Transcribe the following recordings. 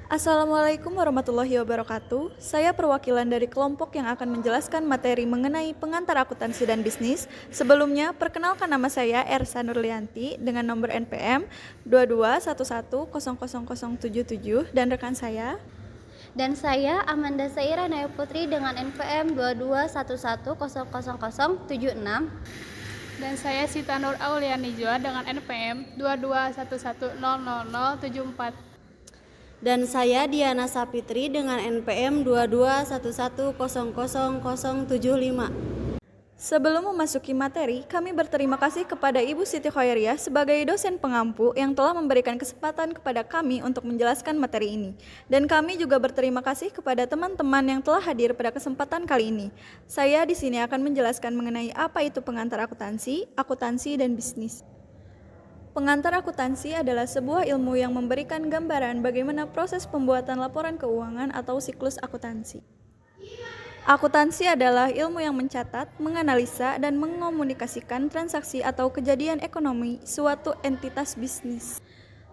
Assalamualaikum warahmatullahi wabarakatuh. Saya perwakilan dari kelompok yang akan menjelaskan materi mengenai pengantar akuntansi dan bisnis. Sebelumnya, perkenalkan nama saya Ersa Nurlianti dengan nomor NPM 2211000077 dan rekan saya. Dan saya Amanda Saira Naya Putri dengan NPM 2211000076. Dan saya Sita Nur Auliani Joa dengan NPM 2211000074. Dan saya Diana Sapitri dengan NPM 2211000075. Sebelum memasuki materi, kami berterima kasih kepada Ibu Siti Khairiah sebagai dosen pengampu yang telah memberikan kesempatan kepada kami untuk menjelaskan materi ini. Dan kami juga berterima kasih kepada teman-teman yang telah hadir pada kesempatan kali ini. Saya di sini akan menjelaskan mengenai apa itu pengantar akuntansi, dan bisnis. Pengantar akuntansi adalah sebuah ilmu yang memberikan gambaran bagaimana proses pembuatan laporan keuangan atau siklus akuntansi. Akuntansi adalah ilmu yang mencatat, menganalisa, dan mengomunikasikan transaksi atau kejadian ekonomi suatu entitas bisnis.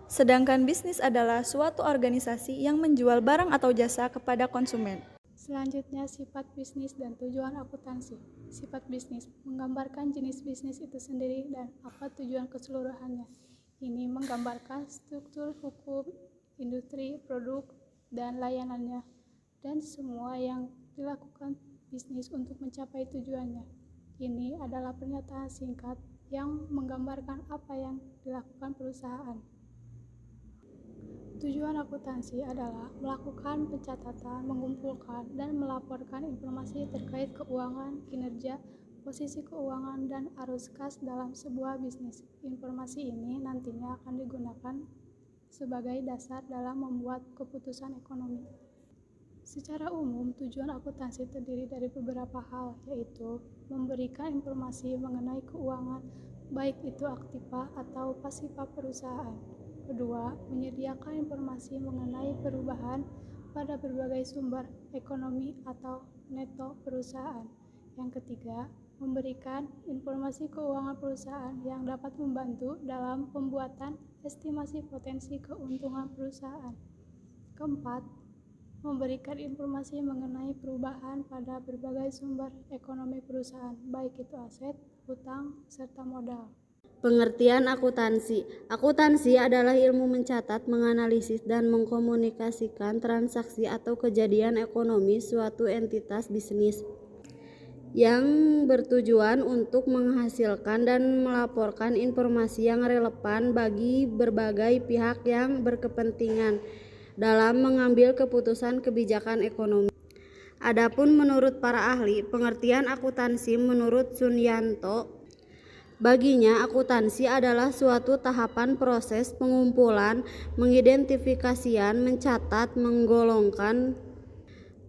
Sedangkan bisnis adalah suatu organisasi yang menjual barang atau jasa kepada konsumen. Selanjutnya, sifat bisnis dan tujuan akuntansi. Sifat bisnis menggambarkan jenis bisnis itu sendiri dan apa tujuan keseluruhannya. Ini menggambarkan struktur hukum, industri, produk, dan layanannya, dan semua yang dilakukan bisnis untuk mencapai tujuannya. Ini adalah pernyataan singkat yang menggambarkan apa yang dilakukan perusahaan. Tujuan akuntansi adalah melakukan pencatatan, mengumpulkan, dan melaporkan informasi terkait keuangan, kinerja, posisi keuangan, dan arus kas dalam sebuah bisnis. Informasi ini nantinya akan digunakan sebagai dasar dalam membuat keputusan ekonomi. Secara umum, tujuan akuntansi terdiri dari beberapa hal, yaitu memberikan informasi mengenai keuangan, baik itu aktiva atau pasifa perusahaan. Kedua, menyediakan informasi mengenai perubahan pada berbagai sumber ekonomi atau neto perusahaan. Yang ketiga, memberikan informasi keuangan perusahaan yang dapat membantu dalam pembuatan estimasi potensi keuntungan perusahaan. Keempat, memberikan informasi mengenai perubahan pada berbagai sumber ekonomi perusahaan, baik itu aset, hutang, serta modal. Pengertian akuntansi. Akuntansi adalah ilmu mencatat, menganalisis, dan mengkomunikasikan transaksi atau kejadian ekonomi suatu entitas bisnis yang bertujuan untuk menghasilkan dan melaporkan informasi yang relevan bagi berbagai pihak yang berkepentingan dalam mengambil keputusan kebijakan ekonomi. Adapun menurut para ahli, pengertian akuntansi menurut Sunyanto, baginya akuntansi adalah suatu tahapan proses pengumpulan, mengidentifikasian, mencatat, menggolongkan,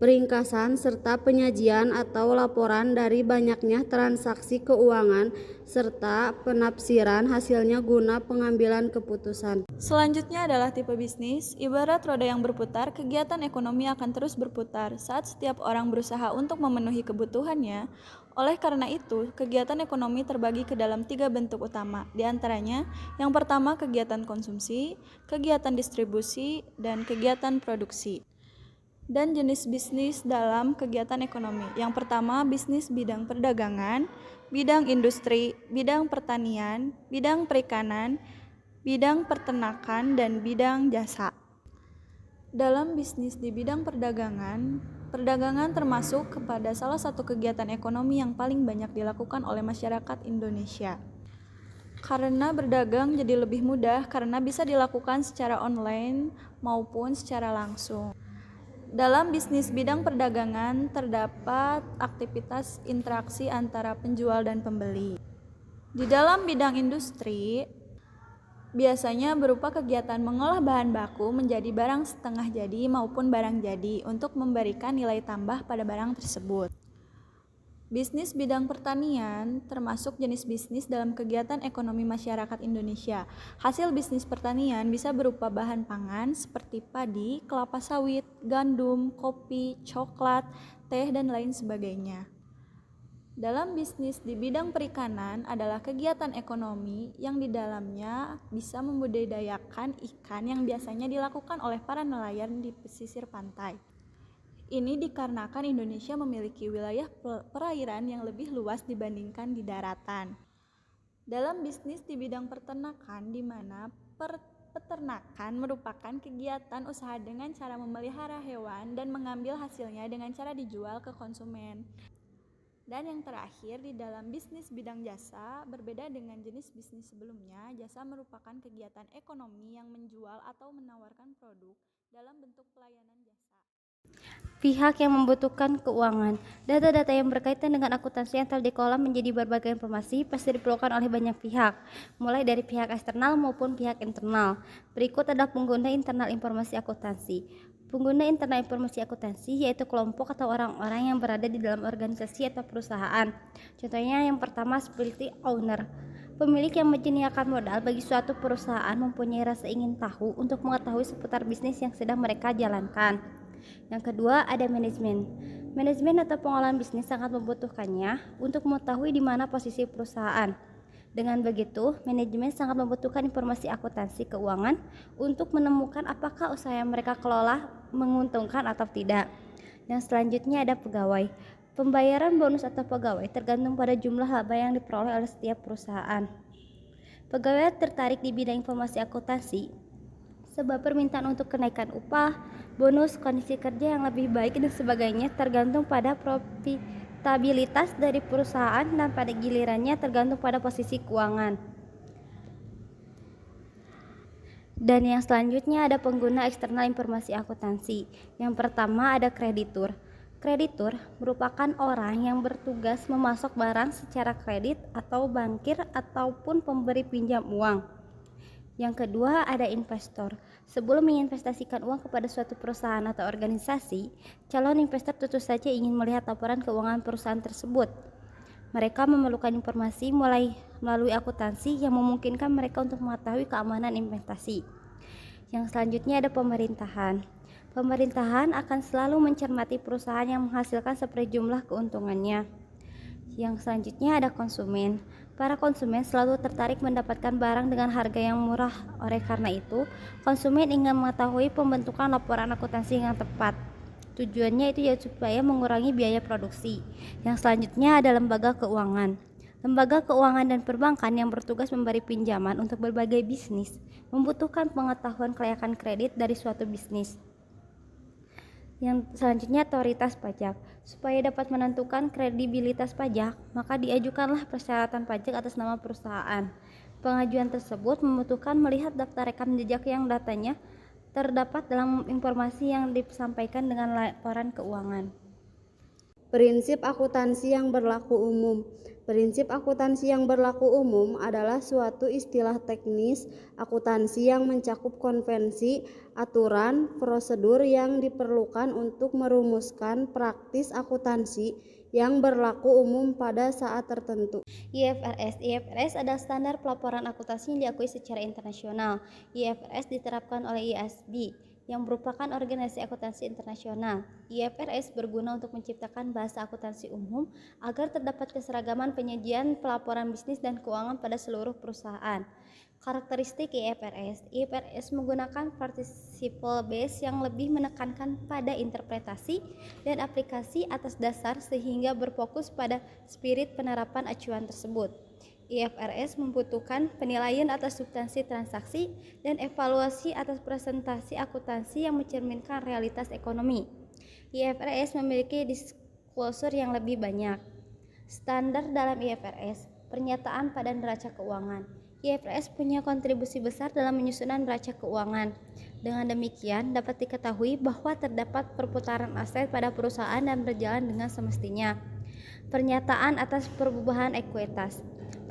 peringkasan, serta penyajian atau laporan dari banyaknya transaksi keuangan serta penafsiran hasilnya guna pengambilan keputusan. Selanjutnya adalah tipe bisnis. Ibarat roda yang berputar, kegiatan ekonomi akan terus berputar saat setiap orang berusaha untuk memenuhi kebutuhannya. Oleh karena itu, kegiatan ekonomi terbagi ke dalam 3 bentuk utama. Di antaranya, yang pertama kegiatan konsumsi, kegiatan distribusi, dan kegiatan produksi. Dan jenis bisnis dalam kegiatan ekonomi. Yang pertama, bisnis bidang perdagangan, bidang industri, bidang pertanian, bidang perikanan, bidang peternakan, dan bidang jasa. Dalam bisnis di bidang perdagangan termasuk kepada salah satu kegiatan ekonomi yang paling banyak dilakukan oleh masyarakat Indonesia. Karena berdagang jadi lebih mudah karena bisa dilakukan secara online maupun secara langsung. Dalam bisnis bidang perdagangan terdapat aktivitas interaksi antara penjual dan pembeli. Di dalam bidang industri, biasanya berupa kegiatan mengolah bahan baku menjadi barang setengah jadi maupun barang jadi untuk memberikan nilai tambah pada barang tersebut. Bisnis bidang pertanian termasuk jenis bisnis dalam kegiatan ekonomi masyarakat Indonesia. Hasil bisnis pertanian bisa berupa bahan pangan seperti padi, kelapa sawit, gandum, kopi, coklat, teh, dan lain sebagainya. Dalam bisnis di bidang perikanan adalah kegiatan ekonomi yang di dalamnya bisa membudidayakan ikan yang biasanya dilakukan oleh para nelayan di pesisir pantai. Ini dikarenakan Indonesia memiliki wilayah perairan yang lebih luas dibandingkan di daratan. Dalam bisnis di bidang peternakan, di mana peternakan merupakan kegiatan usaha dengan cara memelihara hewan dan mengambil hasilnya dengan cara dijual ke konsumen. Dan yang terakhir, di dalam bisnis bidang jasa, berbeda dengan jenis bisnis sebelumnya, jasa merupakan kegiatan ekonomi yang menjual atau menawarkan produk dalam bentuk pelayanan jasa. Pihak yang membutuhkan keuangan. Data-data yang berkaitan dengan akuntansi yang telah dikelola menjadi berbagai informasi pasti diperlukan oleh banyak pihak, mulai dari pihak eksternal maupun pihak internal. Berikut adalah pengguna internal informasi akuntansi. Pengguna internal informasi akuntansi yaitu kelompok atau orang-orang yang berada di dalam organisasi atau perusahaan. Contohnya yang pertama seperti owner. Pemilik yang menyediakan modal bagi suatu perusahaan mempunyai rasa ingin tahu untuk mengetahui seputar bisnis yang sedang mereka jalankan. Yang kedua ada manajemen. Manajemen atau pengolahan bisnis sangat membutuhkannya untuk mengetahui di mana posisi perusahaan. Dengan begitu, manajemen sangat membutuhkan informasi akuntansi keuangan untuk menemukan apakah usaha yang mereka kelola menguntungkan atau tidak. Yang selanjutnya ada pegawai. Pembayaran bonus atau pegawai tergantung pada jumlah laba yang diperoleh oleh setiap perusahaan. Pegawai tertarik di bidang informasi akuntansi sebab permintaan untuk kenaikan upah, bonus, kondisi kerja yang lebih baik dan sebagainya tergantung pada profitabilitas dari perusahaan dan pada gilirannya tergantung pada posisi keuangan. Dan yang selanjutnya ada pengguna eksternal informasi akuntansi. Yang pertama ada kreditur. Kreditur merupakan orang yang bertugas memasok barang secara kredit atau bankir ataupun pemberi pinjam uang. Yang kedua ada investor. Sebelum menginvestasikan uang kepada suatu perusahaan atau organisasi, calon investor tentu saja ingin melihat laporan keuangan perusahaan tersebut. Mereka memerlukan informasi melalui akuntansi yang memungkinkan mereka untuk mengetahui keamanan investasi. Yang selanjutnya ada pemerintahan. Pemerintahan akan selalu mencermati perusahaan yang menghasilkan seperjumlah keuntungannya. Yang selanjutnya ada konsumen. Para konsumen selalu tertarik mendapatkan barang dengan harga yang murah. Oleh karena itu, konsumen ingin mengetahui pembentukan laporan akuntansi yang tepat. Tujuannya itu ya supaya mengurangi biaya produksi. Yang selanjutnya ada lembaga keuangan. Lembaga keuangan dan perbankan yang bertugas memberi pinjaman untuk berbagai bisnis membutuhkan pengetahuan kelayakan kredit dari suatu bisnis. Yang selanjutnya otoritas pajak. Supaya dapat menentukan kredibilitas pajak, maka diajukanlah persyaratan pajak atas nama perusahaan. Pengajuan tersebut membutuhkan melihat daftar rekam jejak yang datanya terdapat dalam informasi yang disampaikan dengan laporan keuangan. Prinsip akuntansi yang berlaku umum. Prinsip akuntansi yang berlaku umum adalah suatu istilah teknis akuntansi yang mencakup konvensi, aturan, prosedur yang diperlukan untuk merumuskan praktis akuntansi yang berlaku umum pada saat tertentu. IFRS adalah standar pelaporan akuntansi yang diakui secara internasional. IFRS diterapkan oleh IASB yang merupakan organisasi akuntansi internasional. IFRS berguna untuk menciptakan bahasa akuntansi umum agar terdapat keseragaman penyajian pelaporan bisnis dan keuangan pada seluruh perusahaan. Karakteristik IFRS menggunakan participle base yang lebih menekankan pada interpretasi dan aplikasi atas dasar sehingga berfokus pada spirit penerapan acuan tersebut. IFRS membutuhkan penilaian atas substansi transaksi dan evaluasi atas presentasi akuntansi yang mencerminkan realitas ekonomi. IFRS memiliki disclosure yang lebih banyak. Standar dalam IFRS, pernyataan pada neraca keuangan. IFRS punya kontribusi besar dalam menyusunan neraca keuangan. Dengan demikian, dapat diketahui bahwa terdapat perputaran aset pada perusahaan dan berjalan dengan semestinya. Pernyataan atas perubahan ekuitas.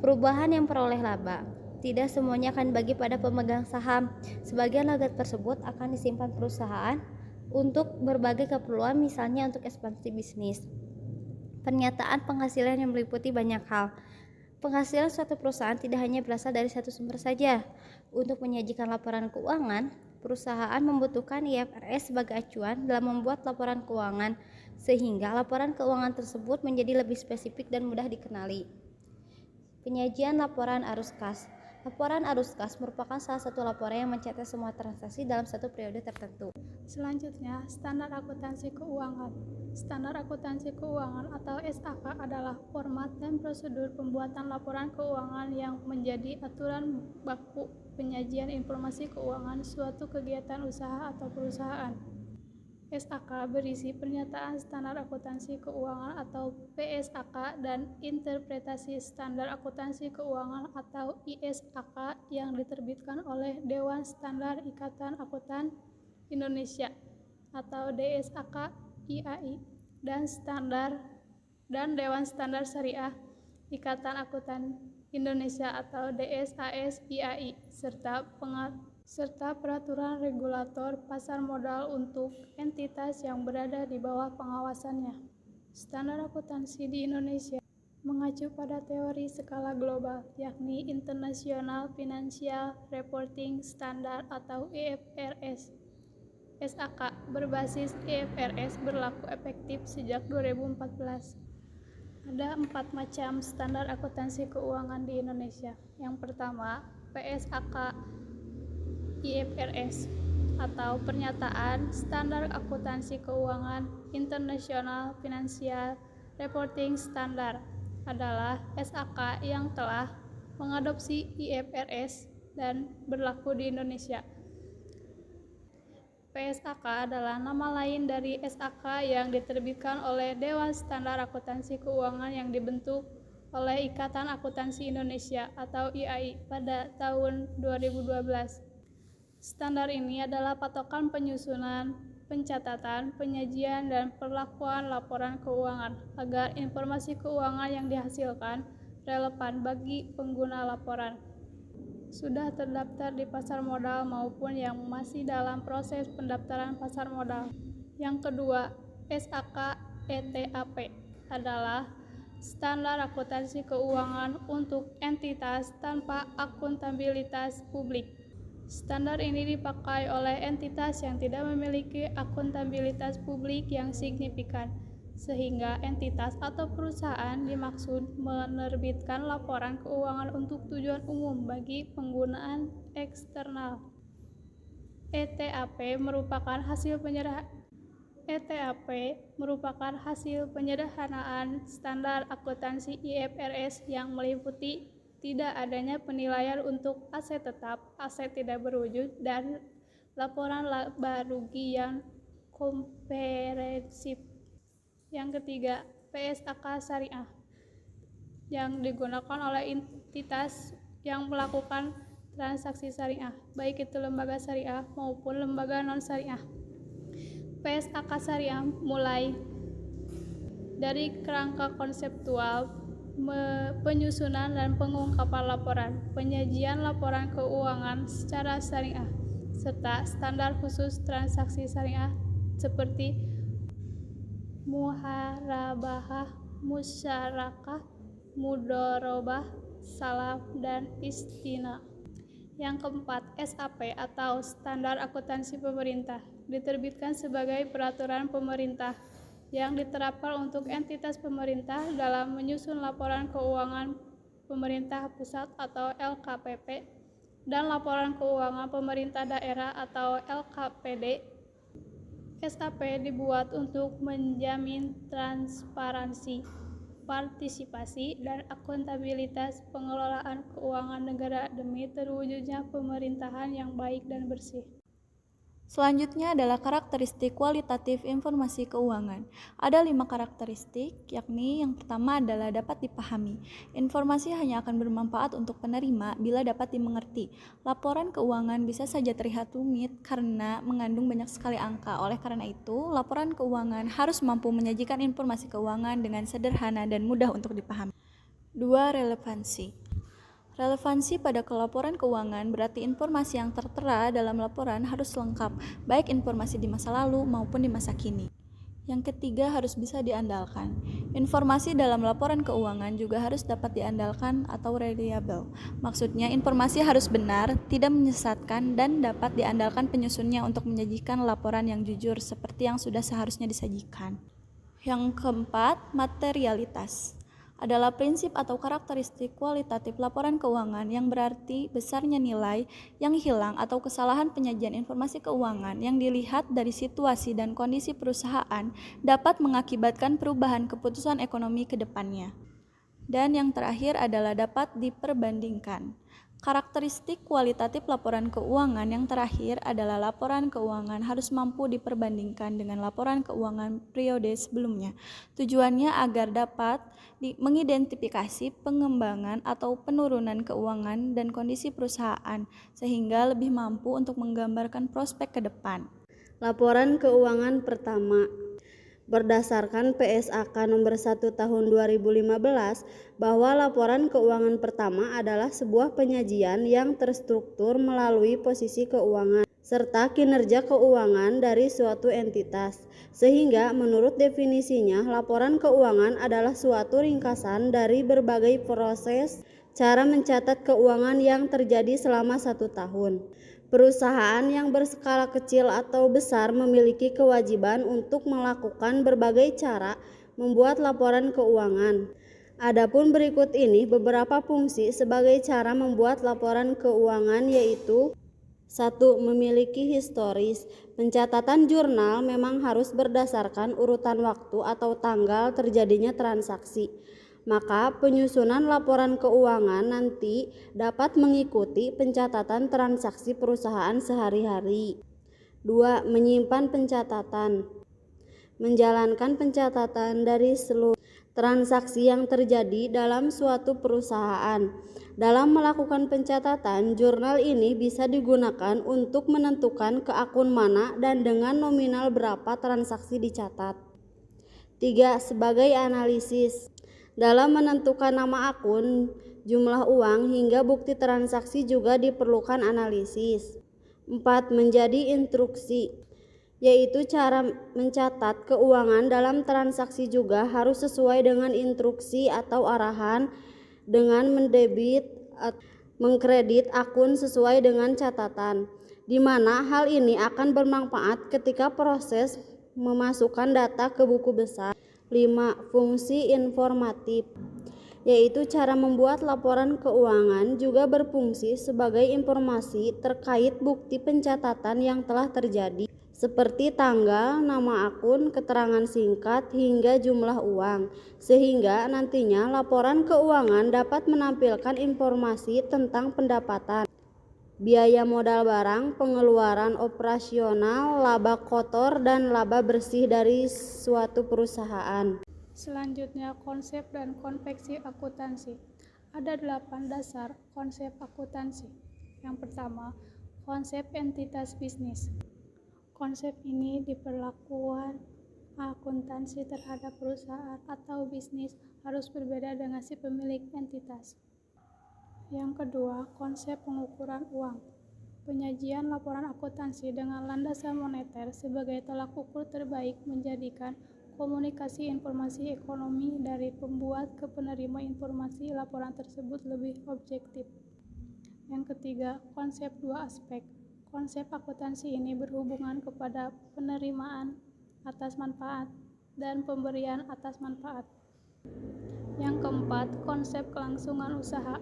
Perubahan yang peroleh laba. Tidak semuanya akan dibagi pada pemegang saham. Sebagian laba tersebut akan disimpan perusahaan untuk berbagai keperluan, misalnya untuk ekspansi bisnis. Pernyataan penghasilan yang meliputi banyak hal. Penghasilan suatu perusahaan tidak hanya berasal dari satu sumber saja. Untuk menyajikan laporan keuangan, Perusahaan membutuhkan IFRS sebagai acuan dalam membuat laporan keuangan, sehingga laporan keuangan tersebut menjadi lebih spesifik dan mudah dikenali. Penyajian laporan arus kas. Laporan arus kas merupakan salah satu laporan yang mencatat semua transaksi dalam satu periode tertentu. Selanjutnya, standar akuntansi keuangan. Standar akuntansi keuangan atau SAK adalah format dan prosedur pembuatan laporan keuangan yang menjadi aturan baku penyajian informasi keuangan suatu kegiatan usaha atau perusahaan. SAK berisi pernyataan standar akuntansi keuangan atau PSAK dan interpretasi standar akuntansi keuangan atau ISAK yang diterbitkan oleh Dewan Standar Ikatan Akuntan Indonesia atau DSAK IAI dan Dewan Standar Syariah Ikatan Akuntan Indonesia atau DSAS IAI serta peraturan regulator pasar modal untuk entitas yang berada di bawah pengawasannya. Standar akuntansi di Indonesia mengacu pada teori skala global, yakni International Financial Reporting Standard atau IFRS. SAK berbasis IFRS berlaku efektif sejak 2014. Ada 4 macam standar akuntansi keuangan di Indonesia. Yang pertama, PSAK IFRS atau Pernyataan Standar Akuntansi Keuangan International Financial Reporting Standard adalah SAK yang telah mengadopsi IFRS dan berlaku di Indonesia. PSAK adalah nama lain dari SAK yang diterbitkan oleh Dewan Standar Akuntansi Keuangan yang dibentuk oleh Ikatan Akuntansi Indonesia atau IAI pada tahun 2012. Standar ini adalah patokan penyusunan, pencatatan, penyajian, dan perlakuan laporan keuangan agar informasi keuangan yang dihasilkan relevan bagi pengguna laporan. Sudah terdaftar di pasar modal maupun yang masih dalam proses pendaftaran pasar modal. Yang kedua, SAK ETAP adalah standar akuntansi keuangan untuk entitas tanpa akuntabilitas publik. Standar ini dipakai oleh entitas yang tidak memiliki akuntabilitas publik yang signifikan, sehingga entitas atau perusahaan dimaksud menerbitkan laporan keuangan untuk tujuan umum bagi penggunaan eksternal. ETAP merupakan hasil penyederhanaan standar akuntansi IFRS yang meliputi tidak adanya penilaian untuk aset tetap, aset tidak berwujud, dan laporan laba rugi yang komprehensif. Yang ketiga, PSAK Syariah yang digunakan oleh entitas yang melakukan transaksi syariah, baik itu lembaga syariah maupun lembaga non-syariah. PSAK Syariah mulai dari kerangka konseptual, penyusunan dan pengungkapan laporan, penyajian laporan keuangan secara syariah, serta standar khusus transaksi syariah seperti muharabah, musyarakah, mudorobah, salaf, dan istina. Yang keempat, SAP atau Standar Akuntansi Pemerintah diterbitkan sebagai peraturan pemerintah yang diterapkan untuk entitas pemerintah dalam menyusun laporan keuangan pemerintah pusat atau LKPP dan laporan keuangan pemerintah daerah atau LKPD. SAP dibuat untuk menjamin transparansi, partisipasi, dan akuntabilitas pengelolaan keuangan negara demi terwujudnya pemerintahan yang baik dan bersih. Selanjutnya adalah karakteristik kualitatif informasi keuangan. Ada 5 karakteristik, yakni yang pertama adalah dapat dipahami. Informasi hanya akan bermanfaat untuk penerima bila dapat dimengerti. Laporan keuangan bisa saja terlihat rumit karena mengandung banyak sekali angka. Oleh karena itu, laporan keuangan harus mampu menyajikan informasi keuangan dengan sederhana dan mudah untuk dipahami. 2. Relevansi. Relevansi pada laporan keuangan berarti informasi yang tertera dalam laporan harus lengkap, baik informasi di masa lalu maupun di masa kini. Yang ketiga, harus bisa diandalkan. Informasi dalam laporan keuangan juga harus dapat diandalkan atau reliable. Maksudnya, informasi harus benar, tidak menyesatkan, dan dapat diandalkan penyusunnya untuk menyajikan laporan yang jujur seperti yang sudah seharusnya disajikan. Yang keempat, materialitas adalah prinsip atau karakteristik kualitatif laporan keuangan yang berarti besarnya nilai yang hilang atau kesalahan penyajian informasi keuangan yang dilihat dari situasi dan kondisi perusahaan dapat mengakibatkan perubahan keputusan ekonomi ke depannya. Dan yang terakhir adalah dapat diperbandingkan. Karakteristik kualitatif laporan keuangan yang terakhir adalah laporan keuangan harus mampu diperbandingkan dengan laporan keuangan periode sebelumnya. Tujuannya agar dapat mengidentifikasi pengembangan atau penurunan keuangan dan kondisi perusahaan, sehingga lebih mampu untuk menggambarkan prospek ke depan. Laporan keuangan pertama. Berdasarkan PSAK nomor 1 tahun 2015 bahwa laporan keuangan pertama adalah sebuah penyajian yang terstruktur melalui posisi keuangan serta kinerja keuangan dari suatu entitas. Sehingga menurut definisinya, laporan keuangan adalah suatu ringkasan dari berbagai proses cara mencatat keuangan yang terjadi selama 1 tahun. Perusahaan yang berskala kecil atau besar memiliki kewajiban untuk melakukan berbagai cara membuat laporan keuangan. Adapun berikut ini beberapa fungsi sebagai cara membuat laporan keuangan, yaitu 1. Memiliki historis. Pencatatan jurnal memang harus berdasarkan urutan waktu atau tanggal terjadinya transaksi. Maka penyusunan laporan keuangan nanti dapat mengikuti pencatatan transaksi perusahaan sehari-hari. 2. Menyimpan pencatatan. Menjalankan pencatatan dari seluruh transaksi yang terjadi dalam suatu perusahaan. Dalam melakukan pencatatan, jurnal ini bisa digunakan untuk menentukan ke akun mana dan dengan nominal berapa transaksi dicatat. 3. Sebagai analisis. Dalam menentukan nama akun, jumlah uang, hingga bukti transaksi juga diperlukan analisis. 4. Menjadi instruksi, yaitu cara mencatat keuangan dalam transaksi juga harus sesuai dengan instruksi atau arahan dengan mendebit atau mengkredit akun sesuai dengan catatan, di mana hal ini akan bermanfaat ketika proses memasukkan data ke buku besar. 5. Fungsi informatif, yaitu cara membuat laporan keuangan juga berfungsi sebagai informasi terkait bukti pencatatan yang telah terjadi, seperti tanggal, nama akun, keterangan singkat, hingga jumlah uang, sehingga nantinya laporan keuangan dapat menampilkan informasi tentang pendapatan, biaya modal barang, pengeluaran operasional, laba kotor, dan laba bersih dari suatu perusahaan. Selanjutnya, konsep dan konveksi akuntansi. Ada 8 dasar konsep akuntansi. Yang pertama, konsep entitas bisnis. Konsep ini diperlakukan akuntansi terhadap perusahaan atau bisnis harus berbeda dengan si pemilik entitas. Yang kedua, konsep pengukuran uang. Penyajian laporan akuntansi dengan landasan moneter sebagai tolak ukur terbaik menjadikan komunikasi informasi ekonomi dari pembuat ke penerima informasi laporan tersebut lebih objektif. Yang ketiga, konsep dua aspek. Konsep akuntansi ini berhubungan kepada penerimaan atas manfaat dan pemberian atas manfaat. Yang keempat, konsep kelangsungan usaha.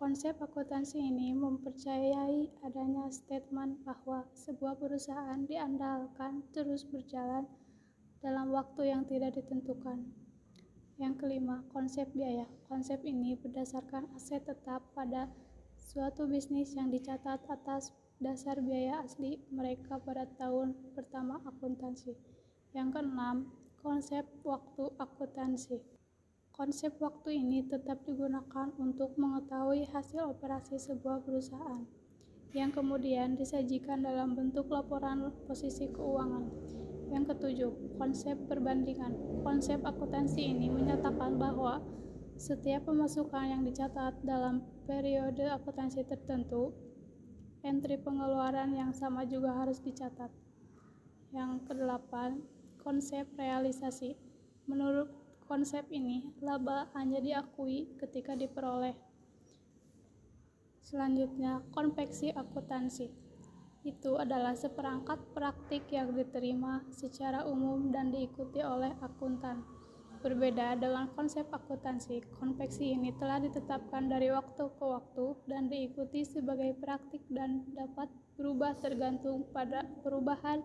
Konsep akuntansi ini mempercayai adanya statement bahwa sebuah perusahaan diandalkan terus berjalan dalam waktu yang tidak ditentukan. Yang kelima, konsep biaya. Konsep ini berdasarkan aset tetap pada suatu bisnis yang dicatat atas dasar biaya asli mereka pada tahun pertama akuntansi. Yang keenam, konsep waktu akuntansi. Konsep waktu ini tetap digunakan untuk mengetahui hasil operasi sebuah perusahaan, yang kemudian disajikan dalam bentuk laporan posisi keuangan. Yang ketujuh, konsep perbandingan. Konsep akuntansi ini menyatakan bahwa setiap pemasukan yang dicatat dalam periode akuntansi tertentu, entry pengeluaran yang sama juga harus dicatat. Yang kedelapan, konsep realisasi. Menurut konsep ini, laba hanya diakui ketika diperoleh. Selanjutnya, konveksi akuntansi. Itu adalah seperangkat praktik yang diterima secara umum dan diikuti oleh akuntan. Berbeda dengan konsep akuntansi, konveksi ini telah ditetapkan dari waktu ke waktu dan diikuti sebagai praktik dan dapat berubah tergantung pada perubahan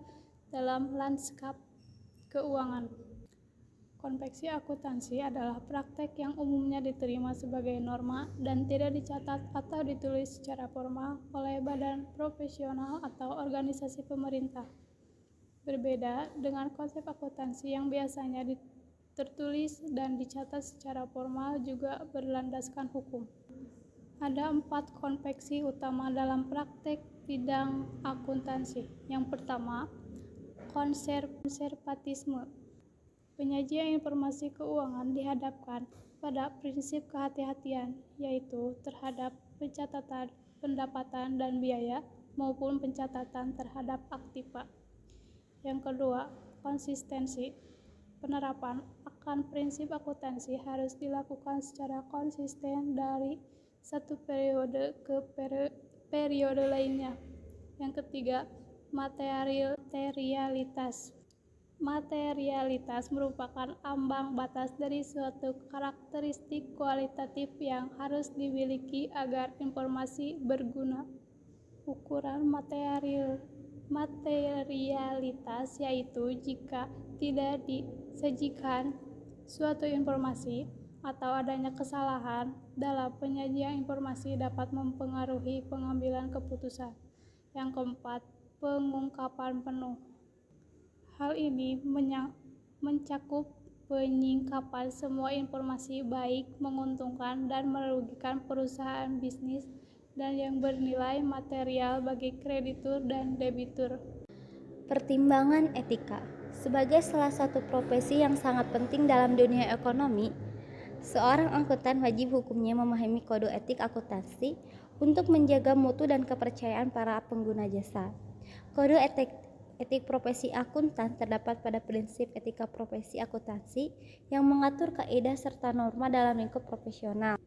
dalam lanskap keuangan. Konveksi akuntansi adalah praktek yang umumnya diterima sebagai norma dan tidak dicatat atau ditulis secara formal oleh badan profesional atau organisasi pemerintah. Berbeda dengan konsep akuntansi yang biasanya tertulis dan dicatat secara formal juga berlandaskan hukum. Ada 4 konveksi utama dalam praktek bidang akuntansi. Yang pertama, konservatisme. Penyajian informasi keuangan dihadapkan pada prinsip kehati-hatian, yaitu terhadap pencatatan pendapatan dan biaya maupun pencatatan terhadap aktiva. Yang kedua, konsistensi. Penerapan akan prinsip akuntansi harus dilakukan secara konsisten dari satu periode ke periode lainnya. Yang ketiga, materialitas. Materialitas merupakan ambang batas dari suatu karakteristik kualitatif yang harus dimiliki agar informasi berguna. Ukuran materialitas yaitu jika tidak disajikan suatu informasi atau adanya kesalahan dalam penyajian informasi dapat mempengaruhi pengambilan keputusan. Yang keempat, pengungkapan penuh. Hal ini mencakup penyingkapan semua informasi baik menguntungkan dan merugikan perusahaan bisnis dan yang bernilai material bagi kreditur dan debitur. Pertimbangan etika. Sebagai salah satu profesi yang sangat penting dalam dunia ekonomi, seorang akuntan wajib hukumnya memahami kode etik akuntansi untuk menjaga mutu dan kepercayaan para pengguna jasa. Kode etik profesi akuntan terdapat pada prinsip etika profesi akuntansi yang mengatur kaidah serta norma dalam lingkup profesional.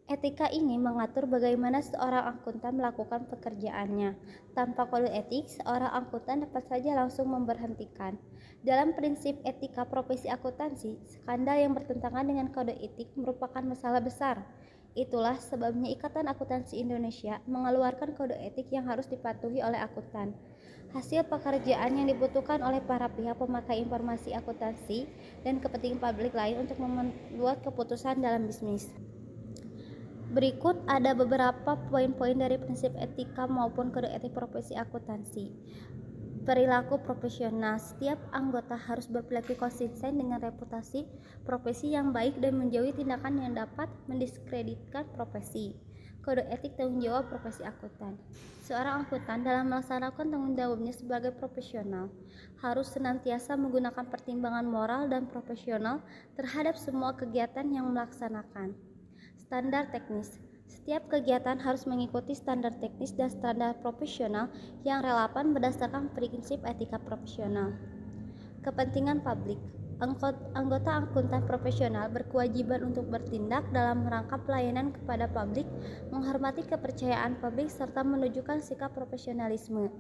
Etika ini mengatur bagaimana seorang akuntan melakukan pekerjaannya. Tanpa kode etik, seorang akuntan dapat saja langsung memberhentikan. Dalam prinsip etika profesi akuntansi, skandal yang bertentangan dengan kode etik merupakan masalah besar. Itulah sebabnya Ikatan Akuntansi Indonesia mengeluarkan kode etik yang harus dipatuhi oleh akuntan. Hasil pekerjaan yang dibutuhkan oleh para pihak pemakai informasi akuntansi dan kepentingan publik lain untuk membuat keputusan dalam bisnis. Berikut ada beberapa poin-poin dari prinsip etika maupun kode etik profesi akuntansi. Perilaku profesional. Setiap anggota harus berperilaku konsisten dengan reputasi profesi yang baik dan menjauhi tindakan yang dapat mendiskreditkan profesi. Kode etik tanggung jawab profesi akuntan. Seorang akuntan dalam melaksanakan tanggung jawabnya sebagai profesional harus senantiasa menggunakan pertimbangan moral dan profesional terhadap semua kegiatan yang melaksanakan. Standar teknis. Setiap kegiatan harus mengikuti standar teknis dan standar profesional yang relevan berdasarkan prinsip etika profesional. Kepentingan publik. Anggota akuntan profesional berkewajiban untuk bertindak dalam rangka pelayanan kepada publik, menghormati kepercayaan publik, serta menunjukkan sikap profesionalisme.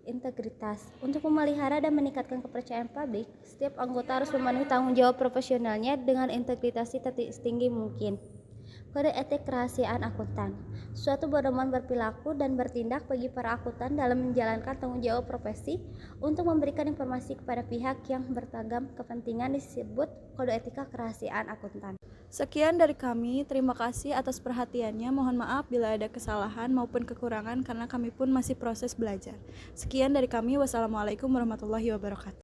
Integritas. Untuk memelihara dan meningkatkan kepercayaan publik, setiap anggota harus memenuhi tanggung jawab profesionalnya dengan integritas setinggi mungkin. Kode etik kerahasiaan akuntan. Suatu pedoman berperilaku dan bertindak bagi para akuntan dalam menjalankan tanggung jawab profesi untuk memberikan informasi kepada pihak yang beragam kepentingan disebut kode etika kerahasiaan akuntan. Sekian dari kami, terima kasih atas perhatiannya. Mohon maaf bila ada kesalahan maupun kekurangan karena kami pun masih proses belajar. Sekian dari kami, wassalamualaikum warahmatullahi wabarakatuh.